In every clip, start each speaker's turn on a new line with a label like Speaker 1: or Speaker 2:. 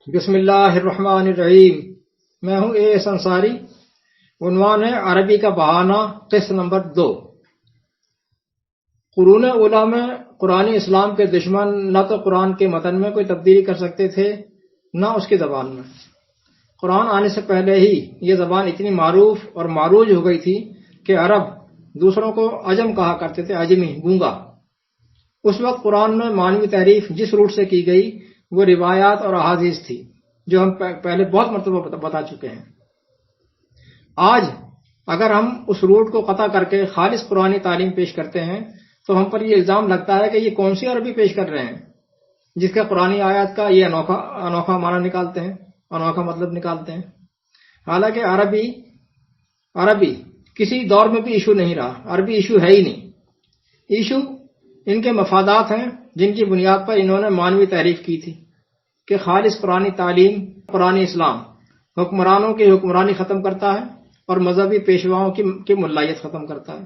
Speaker 1: بسم اللہ الرحمن الرحیم۔ میں ہوں اے انصاری۔ عنوان ہے عربی کا بہانہ، قسط نمبر 2۔ قرون اولیٰ میں قرآن اسلام کے دشمن نہ تو قرآن کے متن میں کوئی تبدیلی کر سکتے تھے نہ اس کی زبان میں۔ قرآن آنے سے پہلے ہی یہ زبان اتنی معروف اور معروج ہو گئی تھی کہ عرب دوسروں کو عجم کہا کرتے تھے، عجمی، گونگا۔ اس وقت قرآن میں معنوی تعریف جس روٹ سے کی گئی وہ روایات اور احادیث تھی، جو ہم پہلے بہت مرتبہ بتا چکے ہیں۔ آج اگر ہم اس روٹ کو قطع کر کے خالص قرآنی تعلیم پیش کرتے ہیں تو ہم پر یہ الزام لگتا ہے کہ یہ کون سی عربی پیش کر رہے ہیں جس کا قرآنی آیات کا یہ انوکھا معنی نکالتے ہیں، انوکھا مطلب نکالتے ہیں۔ حالانکہ عربی کسی دور میں بھی ایشو نہیں رہا، عربی ایشو ہے ہی نہیں۔ ایشو ان کے مفادات ہیں جن کی بنیاد پر انہوں نے معنوی تعریف کی تھی کہ خالص قرآنی تعلیم، قرآنی اسلام حکمرانوں کی حکمرانی ختم کرتا ہے اور مذہبی پیشواؤں کی ملائیت ختم کرتا ہے،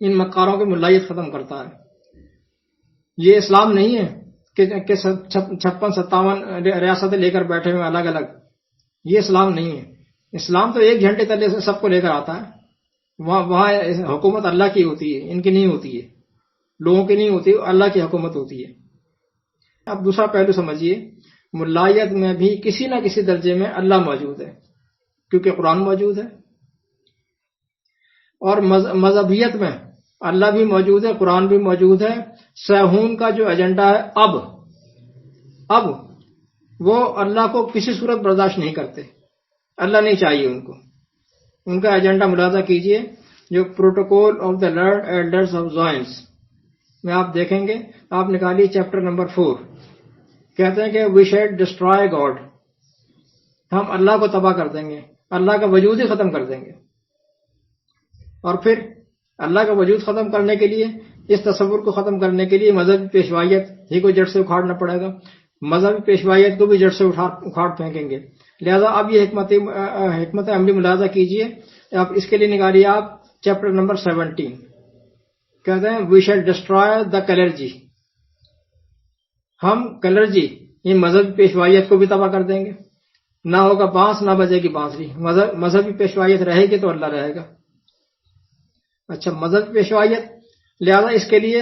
Speaker 1: ان مکاروں کی ملائیت ختم کرتا ہے۔ یہ اسلام نہیں ہے کہ 56-57 ریاستیں لے کر بیٹھے ہوئے الگ الگ، یہ اسلام نہیں ہے۔ اسلام تو ایک جھنڈے تلے سے سب کو لے کر آتا ہے۔ وہاں حکومت اللہ کی ہوتی ہے، ان کی نہیں ہوتی ہے، لوگوں کی نہیں ہوتی، اللہ کی حکومت ہوتی ہے۔ اب دوسرا پہلو سمجھیے، ملائیت میں بھی کسی نہ کسی درجے میں اللہ موجود ہے، کیونکہ قرآن موجود ہے۔ اور مذہبیت میں اللہ بھی موجود ہے، قرآن بھی موجود ہے۔ صہیون کا جو ایجنڈا ہے اب وہ اللہ کو کسی صورت برداشت نہیں کرتے، اللہ نہیں چاہیے ان کو۔ ان کا ایجنڈا ملاحظہ کیجئے، جو protocol of the learned elders of زائنس میں آپ دیکھیں گے، آپ نکالیے چیپٹر نمبر 4۔ کہتے ہیں کہ وی شیڈ ڈسٹرائے گاڈ، ہم اللہ کو تباہ کر دیں گے، اللہ کا وجود ہی ختم کر دیں گے۔ اور پھر اللہ کا وجود ختم کرنے کے لیے، اس تصور کو ختم کرنے کے لیے مذہبی پیشوائیت ہی کو جڑ سے اکھاڑنا پڑے گا، مذہبی پیشوائیت کو بھی جڑ سے اکھاڑ پھینکیں گے۔ لہذا اب یہ حکمت عملی ملاحظہ کیجئے، آپ اس کے لیے نکالیے آپ چیپٹر نمبر 17۔ کہتے ہیں we shall destroy the clergy, ہم کلرجی یہ مذہبی پیشوائیت کو بھی تباہ کر دیں گے۔ نہ ہوگا بانس، نہ بجے گی بانسری۔ مذہبی پیشوائیت رہے گی تو اللہ رہے گا۔ اچھا، مذہبی پیشوائیت، لہذا اس کے لیے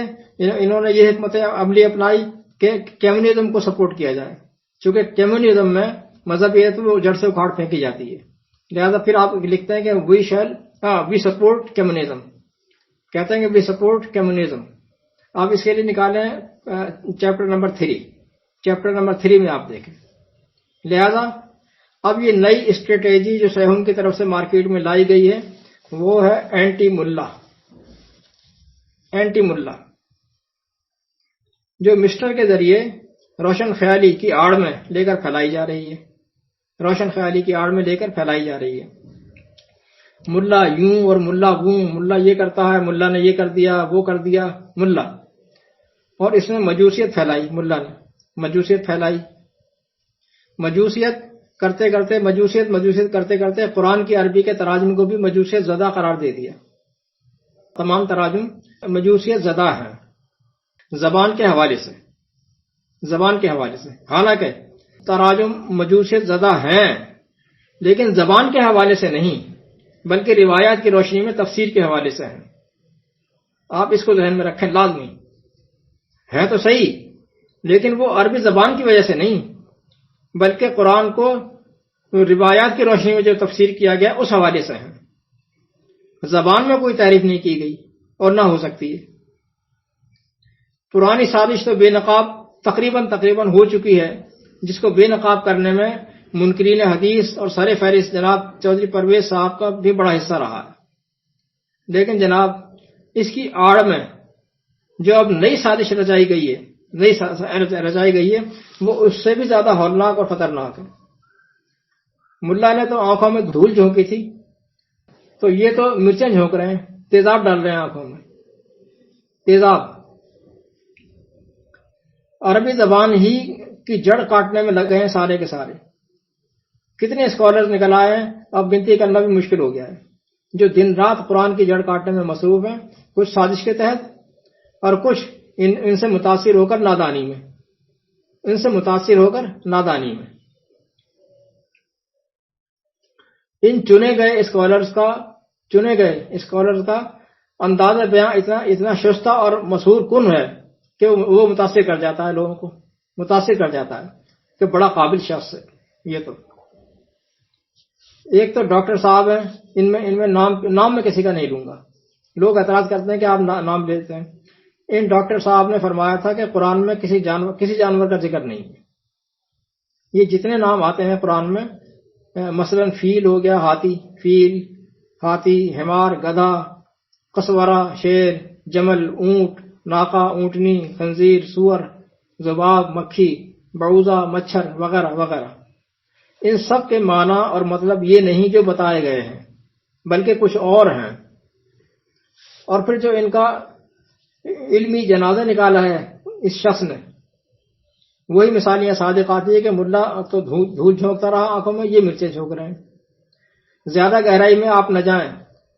Speaker 1: انہوں نے یہ حکمت عملی اپنائی کہ کمیونزم کو سپورٹ کیا جائے، چونکہ کمیونزم میں مذہبیت وہ جڑ سے اکھاڑ پھینکی جاتی ہے۔ لہذا پھر آپ لکھتے ہیں کہ وی سپورٹ کمیونزم، کہتے ہیں کہ وی سپورٹ کمیونزم۔ آپ اس کے لیے نکالیں چیپٹر نمبر 3۔ چیپٹر نمبر 3 میں آپ دیکھیں۔ لہذا اب یہ نئی اسٹریٹجی جو صہیون کی طرف سے مارکیٹ میں لائی گئی ہے وہ ہے اینٹی ملا، جو مسٹر کے ذریعے روشن خیالی کی آڑ میں لے کر پھیلائی جا رہی ہے، روشن خیالی کی آڑ میں لے کر پھیلائی جا رہی ہے۔ ملا یوں اور ملا ووں، ملا یہ کرتا ہے، ملا نے یہ کر دیا، وہ کر دیا، ملا۔ اور اس نے مجوسیت پھیلائی، ملا نے مجوسیت پھیلائی۔ مجوسیت کرتے کرتے قرآن کی عربی کے تراجم کو بھی مجوسیت زدہ قرار دے دیا۔ تمام تراجم مجوسیت زدہ ہیں زبان کے حوالے سے۔ حالانکہ تراجم مجوسیت زدہ ہیں لیکن زبان کے حوالے سے نہیں، بلکہ روایات کی روشنی میں تفسیر کے حوالے سے ہیں۔ آپ اس کو ذہن میں رکھیں، لازمی ہے تو صحیح، لیکن وہ عربی زبان کی وجہ سے نہیں، بلکہ قرآن کو روایات کی روشنی میں جو تفسیر کیا گیا اس حوالے سے ہیں۔ زبان میں کوئی تعریف نہیں کی گئی اور نہ ہو سکتی ہے۔ پرانی سازش تو بے نقاب تقریباً ہو چکی ہے، جس کو بے نقاب کرنے میں منکرین حدیث اور سر فہرست جناب چودھری پرویز صاحب کا بھی بڑا حصہ رہا ہے۔ لیکن جناب اس کی آڑ میں جو اب نئی سازش رچائی گئی ہے وہ اس سے بھی زیادہ ہولناک اور خطرناک ہے۔ ملا نے تو آنکھوں میں دھول جھونکی تھی، تو یہ تو مرچیں جھونک رہے ہیں، تیزاب ڈال رہے ہیں آنکھوں میں، تیزاب۔ عربی زبان ہی کی جڑ کاٹنے میں لگ گئے ہیں سارے کے سارے۔ کتنے اسکالرز نکل آئے ہیں، اب گنتی کرنا بھی مشکل ہو گیا ہے، جو دن رات قرآن کی جڑ کاٹنے میں مصروف ہیں، کچھ سازش کے تحت اور کچھ ان سے متاثر ہو کر نادانی میں۔ ان سے متاثر ہو کر نادانی میں ان چنے گئے اسکالرز کا انداز بیاں اتنا شستہ اور مسحور کن ہے کہ وہ متاثر کر جاتا ہے، لوگوں کو متاثر کر جاتا ہے کہ بڑا قابل شخص ہے یہ۔ تو ایک تو ڈاکٹر صاحب ہیں، ان میں نام میں کسی کا نہیں لوں گا، لوگ اعتراض کرتے ہیں کہ آپ نام لیتے ہیں۔ ان ڈاکٹر صاحب نے فرمایا تھا کہ قرآن میں کسی جانور کا ذکر نہیں ہے۔ یہ جتنے نام آتے ہیں قرآن میں، مثلا فیل ہو گیا، ہاتھی، حمار گدھا، قصورہ شیر، جمل اونٹ، ناقہ اونٹنی، خنزیر سور، ذباب مکھی، بعوضہ مچھر وغیرہ وغیرہ، ان سب کے معنی اور مطلب یہ نہیں جو بتائے گئے ہیں، بلکہ کچھ اور ہیں۔ اور پھر جو ان کا علمی جنازہ نکالا ہے اس شخص نے، وہی مثالیاں صادق آتی ہے کہ ملا تو دھول جھونکتا رہا آنکھوں میں، یہ مرچیں جھونک رہے ہیں۔ زیادہ گہرائی میں آپ نہ جائیں،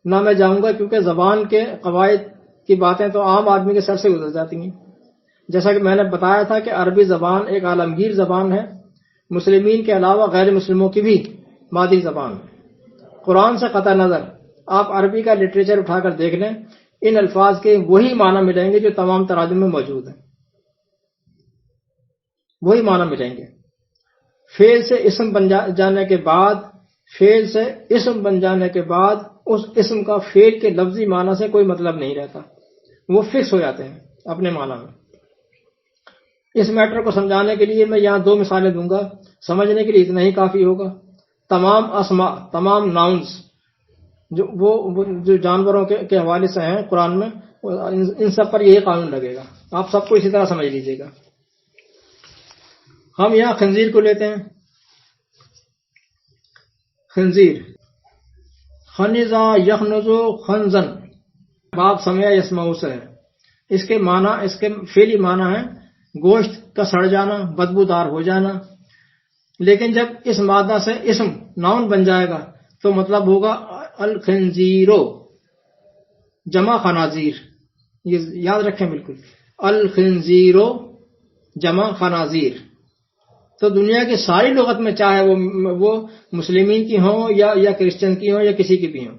Speaker 1: نہ میں جاؤں گا، کیونکہ زبان کے قواعد کی باتیں تو عام آدمی کے سر سے گزر جاتی ہیں۔ جیسا کہ میں نے بتایا تھا کہ عربی زبان ایک عالمگیر زبان ہے، مسلمین کے علاوہ غیر مسلموں کی بھی مادری زبان ہے۔ قرآن سے قطع نظر آپ عربی کا لٹریچر اٹھا کر دیکھ لیں، ان الفاظ کے وہی معنی ملیں گے جو تمام تراجم میں موجود ہیں، وہی معنی ملیں گے۔ فعل سے اسم بن جانے کے بعد اس اسم کا فعل کے لفظی معنی سے کوئی مطلب نہیں رہتا، وہ فکس ہو جاتے ہیں اپنے معنی میں۔ اس میٹر کو سمجھانے کے لیے میں یہاں 2 مثالیں دوں گا، سمجھنے کے لیے اتنا ہی کافی ہوگا۔ تمام اسماء، تمام ناؤنز جو جانوروں کے حوالے سے ہیں قرآن میں، ان سب پر یہی قانون لگے گا، آپ سب کو اسی طرح سمجھ لیجیے گا۔ ہم یہاں خنزیر کو لیتے ہیں، خنزیر، خنزا یخنزو خنزن، باب سمع یسمعو سے ہے۔ اس کے فعلی معنی ہے گوشت کا سڑ جانا، بدبودار ہو جانا۔ لیکن جب اس مادہ سے اسم ناؤن بن جائے گا تو مطلب ہوگا الخنزیرو جمع خنازیر، یہ یاد رکھیں بالکل، الخنزیرو جمع خنازیر۔ تو دنیا کی ساری لغت میں، چاہے وہ مسلمین کی ہوں یا کرسچن کی ہوں یا کسی کی بھی ہوں،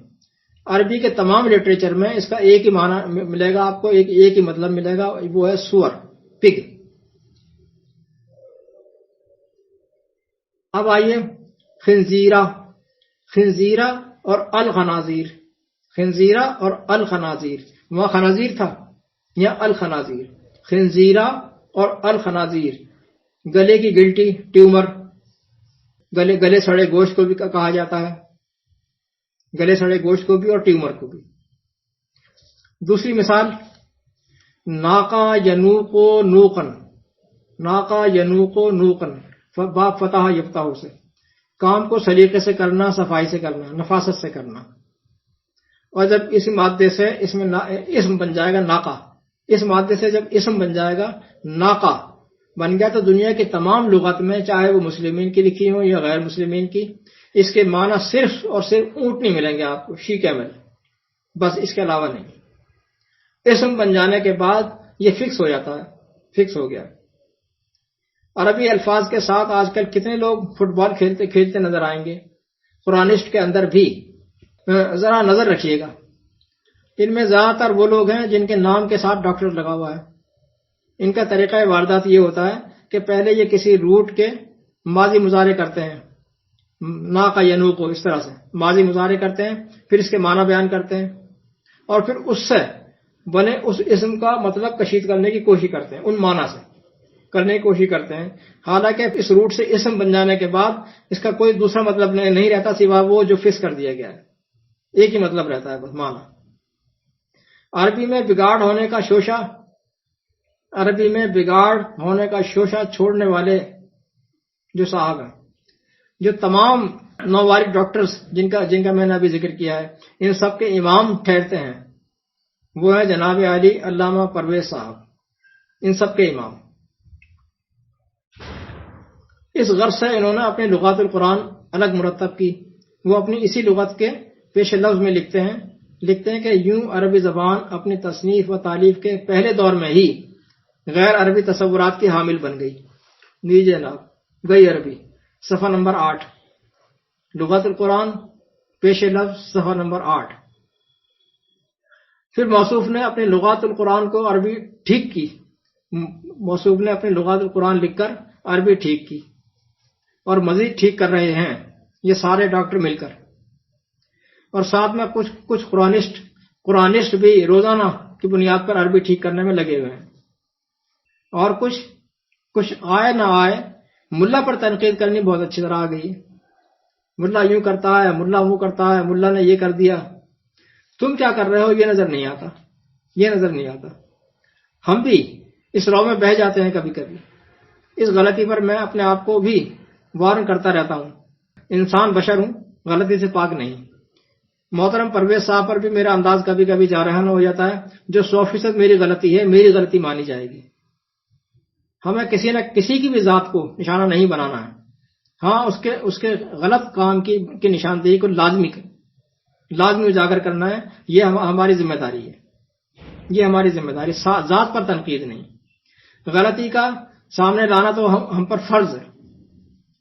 Speaker 1: عربی کے تمام لٹریچر میں اس کا ایک ہی معنی ملے گا آپ کو، ایک ہی مطلب ملے گا، وہ ہے سور، پگ۔ اب آئیے خنزیرہ اور الخنازیر، خنزیرہ اور الخنازیر، وہاں خنازیر تھا یا الخنازیر، خنزیرہ اور الخنازیر، گلے کی گلٹی، ٹیومر، گلے سڑے گوشت کو بھی کہا جاتا ہے، گلے سڑے گوشت کو بھی اور ٹیومر کو بھی۔ دوسری مثال، ناقہ ینوقو نوقن، ناقہ ینوقو نوقن، باب فتح یفتح سے، کام کو سلیقے سے کرنا، صفائی سے کرنا، نفاست سے کرنا۔ اور جب اس مادے سے اس میں اسم بن جائے گا ناقہ، اس مادے سے جب اسم بن جائے گا ناقہ بن گیا، تو دنیا کی تمام لغت میں، چاہے وہ مسلمین کی لکھی ہوں یا غیر مسلمین کی، اس کے معنی صرف اور صرف اونٹ نہیں ملیں گے آپ کو، شی کیمل، بس اس کے علاوہ نہیں۔ اسم بن جانے کے بعد یہ فکس ہو جاتا ہے، فکس ہو گیا۔ عربی الفاظ کے ساتھ آج کل کتنے لوگ فٹ بال کھیلتے نظر آئیں گے، قرآنسٹ کے اندر بھی ذرا نظر رکھیے گا، ان میں زیادہ تر وہ لوگ ہیں جن کے نام کے ساتھ ڈاکٹر لگا ہوا ہے۔ ان کا طریقہ واردات یہ ہوتا ہے کہ پہلے یہ کسی روٹ کے ماضی مضارع کرتے ہیں، نا کا ینو کو اس طرح سے ماضی مضارع کرتے ہیں، پھر اس کے معنی بیان کرتے ہیں، اور پھر اس سے بنے اس اسم کا مطلب کشید کرنے کی کوشش کرتے ہیں، ان معنی سے کرنے کی کوشش کرتے ہیں، حالانکہ اس روٹ سے اسم بن جانے کے بعد اس کا کوئی دوسرا مطلب نہیں رہتا سوا وہ جو فکس کر دیا گیا ہے، ایک ہی مطلب رہتا ہے بس، معنی۔ عربی میں بگاڑ ہونے کا شوشہ چھوڑنے والے جو صاحب ہیں، جو تمام نووارد ڈاکٹرز جن کا میں نے ابھی ذکر کیا ہے، ان سب کے امام ٹھہرتے ہیں، وہ ہیں جناب علی علامہ پرویز صاحب، ان سب کے امام۔ اس غرض سے انہوں نے اپنی لغات القرآن الگ مرتب کی، وہ اپنی اسی لغت کے پیش لفظ میں لکھتے ہیں کہ یوں عربی زبان اپنی تصنیف و تالیف کے پہلے دور میں ہی غیر عربی تصورات کی حامل بن گئی، لیجیے جناب، گئی عربی صفحہ نمبر 8، لغت القرآن پیش لفظ صفحہ نمبر 8۔ پھر موصوف نے اپنی لغات القرآن کو عربی ٹھیک کی، موصوف نے اپنی لغات القرآن لکھ کر عربی ٹھیک کی، اور مزید ٹھیک کر رہے ہیں یہ سارے ڈاکٹر مل کر، اور ساتھ میں کچھ قرآنسٹ بھی روزانہ کی بنیاد پر عربی ٹھیک کرنے میں لگے ہوئے ہیں، اور کچھ آئے نہ آئے ملا پر تنقید کرنی بہت اچھی طرح آ گئی۔ ملا یوں کرتا ہے، ملا وہ کرتا ہے، ملا نے یہ کر دیا، تم کیا کر رہے ہو یہ نظر نہیں آتا۔ ہم بھی اس رو میں بہہ جاتے ہیں کبھی کبھی، اس غلطی پر میں اپنے آپ کو بھی وارن کرتا رہتا ہوں، انسان بشر ہوں، غلطی سے پاک نہیں۔ محترم پرویز صاحب پر بھی میرا انداز کبھی کبھی جارحانہ ہو جاتا ہے، جو 100% میری غلطی ہے، میری غلطی مانی جائے گی۔ ہمیں کسی نہ کسی کی بھی ذات کو نشانہ نہیں بنانا ہے، ہاں اس کے غلط کام کی نشاندہی کو لازمی اجاگر کرنا ہے، یہ ہماری ذمہ داری ہے، یہ ہماری ذمہ داری، ذات پر تنقید نہیں۔ غلطی کا سامنے لانا تو ہم پر فرض ہے،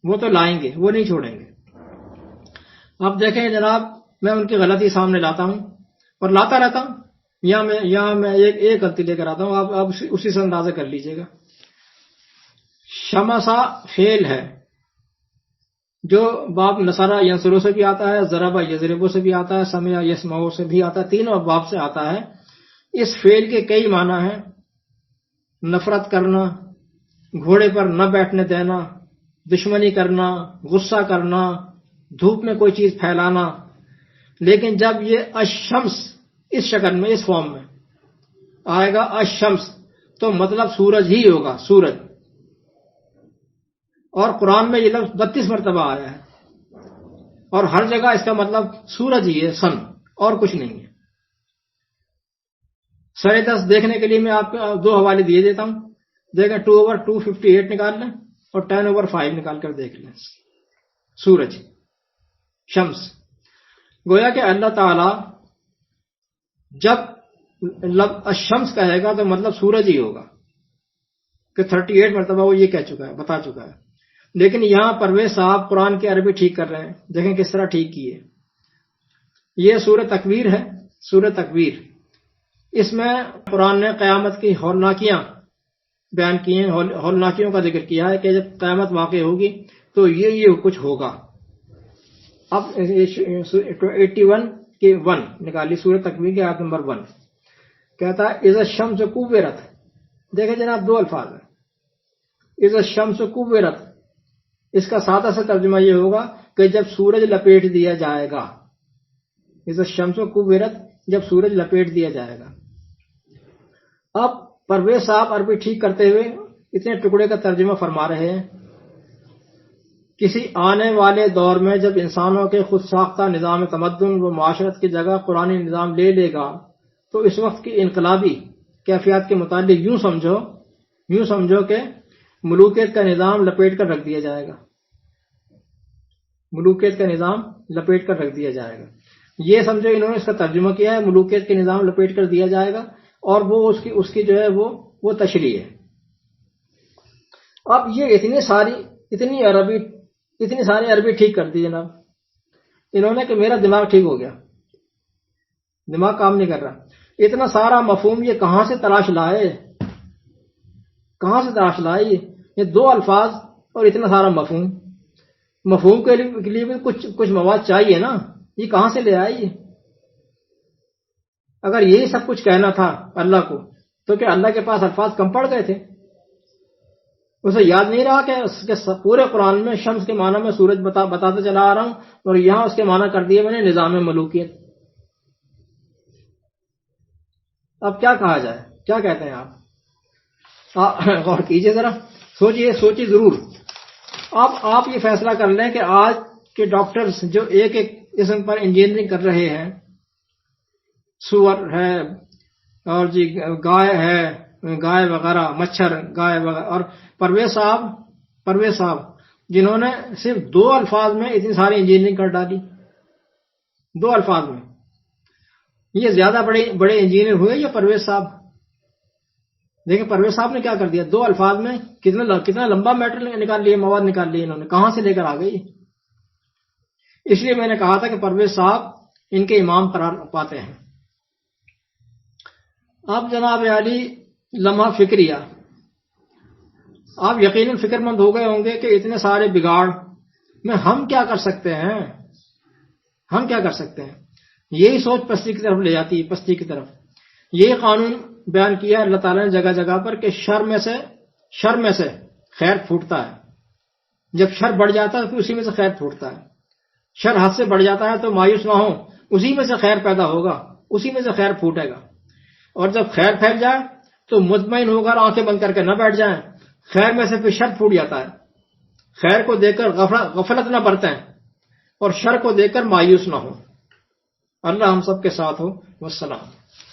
Speaker 1: وہ تو لائیں گے، وہ نہیں چھوڑیں گے۔ اب دیکھیں جناب، میں ان کی غلطی سامنے لاتا ہوں اور لاتا رہتا ہوں، یہاں میں ایک غلطی لے کر آتا ہوں، آپ اسی سے اندازہ کر لیجئے گا۔ شمسا فعل ہے جو باب نصرہ ینصرو سے بھی آتا ہے، ضربہ یضربو سے بھی آتا ہے، سمع یسمعو سے بھی آتا ہے، تینوں باب سے آتا ہے۔ اس فعل کے کئی معنی ہیں: نفرت کرنا، گھوڑے پر نہ بیٹھنے دینا، دشمنی کرنا، غصہ کرنا، دھوپ میں کوئی چیز پھیلانا۔ لیکن جب یہ الشمس اس شکل میں، اس فارم میں آئے گا الشمس، تو مطلب سورج ہی ہوگا، سورج۔ اور قرآن میں یہ لفظ 32 مرتبہ آیا ہے، اور ہر جگہ اس کا مطلب سورج ہی ہے، سن، اور کچھ نہیں ہے۔ سرے 10 دیکھنے کے لیے میں آپ کو 2 حوالے دیے دیتا ہوں، دیکھیں 2/258 نکال لیں اور 10/5 نکال کر دیکھ لیں۔ سورج، شمس، گویا کہ اللہ تعالی جب الشمس کہے گا تو مطلب سورج ہی ہوگا، کہ 38 مرتبہ وہ یہ کہہ چکا ہے، بتا چکا ہے۔ لیکن یہاں پرویز صاحب قرآن کی عربی ٹھیک کر رہے ہیں، دیکھیں کس طرح ٹھیک کی ہے۔ یہ سورہ تکویر ہے، سورہ تکویر۔ اس میں قرآن نے قیامت کی ہولناکیاں بیان کی ہیں، ہولناکیوں کا ذکر کیا ہے کہ جب قیامت واقع ہوگی تو یہ کچھ ہوگا۔ اب 81 کے 1 نکالی، سورہ تکویر کی آیت نمبر 1 کہتا ہے اذا الشمس کورت۔ دیکھیں جناب، 2 الفاظ ہیں، اذا الشمس کورت۔ اس کا سادہ سا ترجمہ یہ ہوگا کہ جب سورج لپیٹ دیا جائے گا، اذا الشمس کورت، جب سورج لپیٹ دیا جائے گا۔ اب پرویز صاحب عربی ٹھیک کرتے ہوئے اتنے ٹکڑے کا ترجمہ فرما رہے ہیں: کسی آنے والے دور میں جب انسانوں کے خود ساختہ نظام تمدن و معاشرت کی جگہ قرآنی نظام لے لے گا، تو اس وقت کی انقلابی کیفیات کے متعلق یوں سمجھو کہ ملوکیت کا نظام لپیٹ کر رکھ دیا جائے گا، ملوکیت کا نظام لپیٹ کر رکھ دیا جائے گا۔ یہ سمجھو، انہوں نے اس کا ترجمہ کیا ہے، ملوکیت کے نظام لپیٹ کر دیا جائے گا، اور وہ اس کی جو ہے وہ تشریح ہے۔ اب یہ اتنی ساری عربی ٹھیک کر دی جناب انہوں نے کہ میرا دماغ ٹھیک ہو گیا، دماغ کام نہیں کر رہا۔ اتنا سارا مفہوم یہ کہاں سے تلاش لائے یہ 2 الفاظ اور اتنا سارا مفہوم کے لیے بھی کچھ مواد چاہیے نا، یہ کہاں سے لے آئے یہ؟ اگر یہی سب کچھ کہنا تھا اللہ کو، تو کیا اللہ کے پاس الفاظ کم پڑ گئے تھے؟ اسے یاد نہیں رہا کہ پورے قرآن میں شمس کے معنی میں سورج بتاتے چلا آ رہا ہوں، اور یہاں اس کے معنی کر دیے میں نے نظام ملوکیت۔ اب کیا کہا جائے، کیا کہتے ہیں آپ غور کیجئے ذرا، سوچیے ضرور۔ اب آپ یہ فیصلہ کر لیں کہ آج کے ڈاکٹرز جو ایک قسم پر انجینئرنگ کر رہے ہیں، سور ہے اور جی گائے ہے، گائے وغیرہ، مچھر گائے وغیرہ، اور پرویز صاحب جنہوں نے صرف 2 الفاظ میں اتنی ساری انجینئرنگ کر ڈالی، 2 الفاظ میں۔ یہ زیادہ بڑے انجینئر ہوئے یا پرویز صاحب؟ دیکھیں پرویز صاحب نے کیا کر دیا، 2 الفاظ میں کتنا لمبا میٹر نکال لیے، مواد نکال لیے انہوں نے، کہاں سے لے کر آ گئی. اس لیے میں نے کہا تھا کہ پرویز صاحب ان کے امام قرار پاتے ہیں. اب جناب علی لمحہ فکریہ، آپ یقیناً فکر مند ہو گئے ہوں گے کہ اتنے سارے بگاڑ میں ہم کیا کر سکتے ہیں، ہم کیا کر سکتے ہیں. یہی سوچ پستی کی طرف لے جاتی ہے، پستی کی طرف. یہی قانون بیان کیا اللہ تعالیٰ نے جگہ جگہ پر کہ شر میں سے خیر پھوٹتا ہے. جب شر بڑھ جاتا ہے تو اسی میں سے خیر پھوٹتا ہے. شر حد سے بڑھ جاتا ہے تو مایوس نہ ہو، اسی میں سے خیر پیدا ہوگا، اسی میں سے خیر پھوٹے گا. اور جب خیر پھیل جائے تو مطمئن ہو کر آنکھیں بند کر کے نہ بیٹھ جائیں، خیر میں سے پھر شر پھوٹ جاتا ہے. خیر کو دیکھ کر غفلت نہ برتیں اور شر کو دیکھ کر مایوس نہ ہو. اللہ ہم سب کے ساتھ ہو. والسلام.